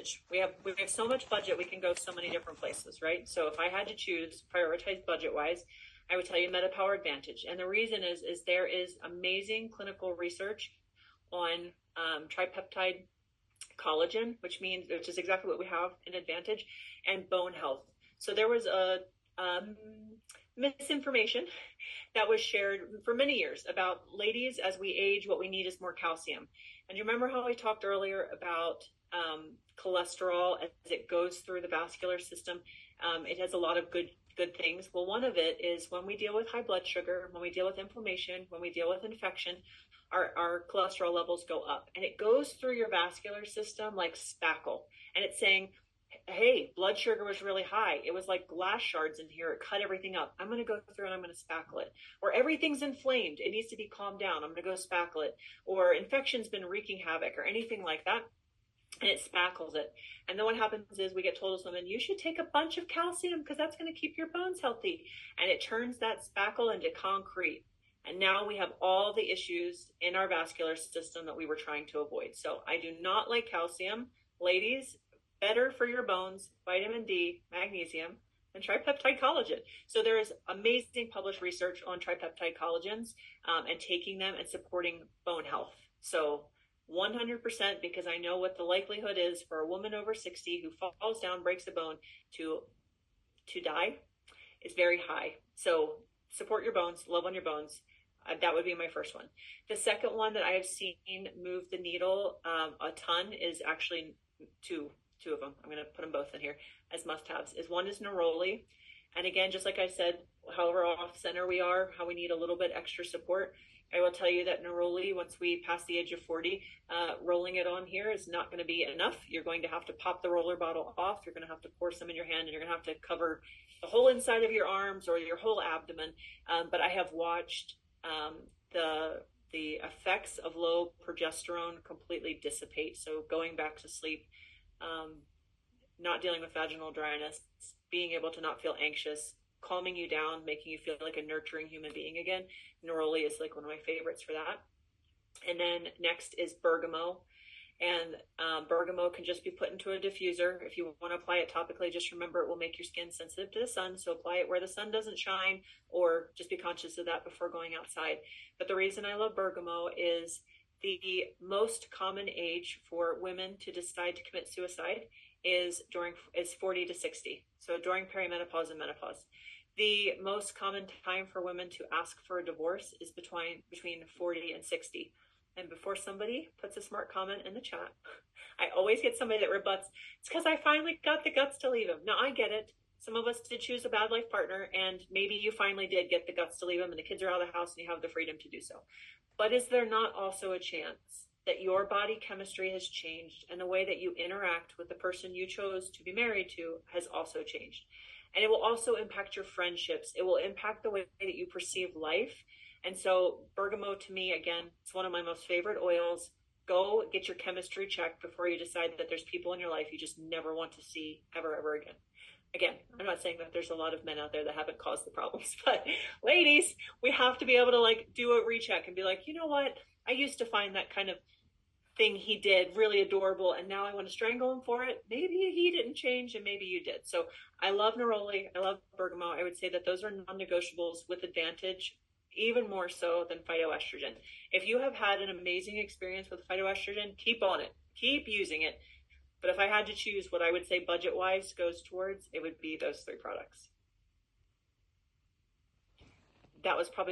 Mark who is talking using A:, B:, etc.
A: Advantage. We have so much budget, we can go so many different places, right? So if I had to choose, prioritize budget-wise, I would tell you MetaPower Advantage. And the reason is there is amazing clinical research on tripeptide collagen, which is exactly what we have in Advantage, and bone health. So there was a misinformation that was shared for many years about ladies as we age, what we need is more calcium. And you remember how I talked earlier about cholesterol as it goes through the vascular system? It has a lot of good things. Well, one of it is when we deal with high blood sugar, when we deal with inflammation, when we deal with infection, our cholesterol levels go up, and it goes through your vascular system like spackle. And it's saying, hey, blood sugar was really high. It was like glass shards in here. It cut everything up. I'm going to go through and I'm going to spackle it. Or everything's inflamed. It needs to be calmed down. I'm going to go spackle it. Or infection's been wreaking havoc or anything like that. And it spackles it. And then what happens is we get told as women, you should take a bunch of calcium because that's going to keep your bones healthy. And it turns that spackle into concrete. And now we have all the issues in our vascular system that we were trying to avoid. So I do not like calcium. Ladies, better for your bones, vitamin D, magnesium, and tripeptide collagen. So there is amazing published research on tripeptide collagens and taking them and supporting bone health. So 100%, because I know what the likelihood is for a woman over 60 who falls down, breaks a bone to die is very high. So support your bones, love on your bones. That would be my first one. The second one that I have seen move the needle a ton is actually two of them. I'm going to put them both in here as must-haves. One is neroli. And again, just like I said, however off-center we are, how we need a little bit extra support, I will tell you that neroli, once we pass the age of 40, rolling it on here is not going to be enough. You're going to have to pop the roller bottle off. You're going to have to pour some in your hand, and you're going to have to cover the whole inside of your arms or your whole abdomen. But I have watched the effects of low progesterone completely dissipate. So going back to sleep, not dealing with vaginal dryness, being able to not feel anxious, calming you down, making you feel like a nurturing human being again. Neroli is like one of my favorites for that. And then next is bergamot. And bergamot can just be put into a diffuser. If you want to apply it topically, just remember it will make your skin sensitive to the sun. So apply it where the sun doesn't shine, or just be conscious of that before going outside. But the reason I love bergamot is the most common age for women to decide to commit suicide is 40 to 60. So during perimenopause and menopause. The most common time for women to ask for a divorce is between 40 and 60. And before somebody puts a smart comment in the chat, I always get somebody that rebuts, it's because I finally got the guts to leave him. Now, I get it. Some of us did choose a bad life partner, and maybe you finally did get the guts to leave him, and the kids are out of the house, and you have the freedom to do so. But is there not also a chance that your body chemistry has changed, and the way that you interact with the person you chose to be married to has also changed? And it will also impact your friendships. It will impact the way that you perceive life. And so bergamot, to me, again, it's one of my most favorite oils. Go get your chemistry checked before you decide that there's people in your life you just never want to see ever again. Again, I'm not saying that there's a lot of men out there that haven't caused the problems, but ladies, we have to be able to do a recheck and be like, you know what? I used to find that kind of thing he did really adorable, and now I want to strangle him for it. Maybe he didn't change, and maybe you did. So I love neroli. I love bergamot. I would say that those are non-negotiables with Advantage, even more so than phytoestrogen. If you have had an amazing experience with phytoestrogen, keep on it. Keep using it. But if I had to choose what I would say budget-wise goes towards, it would be those three products. That was probably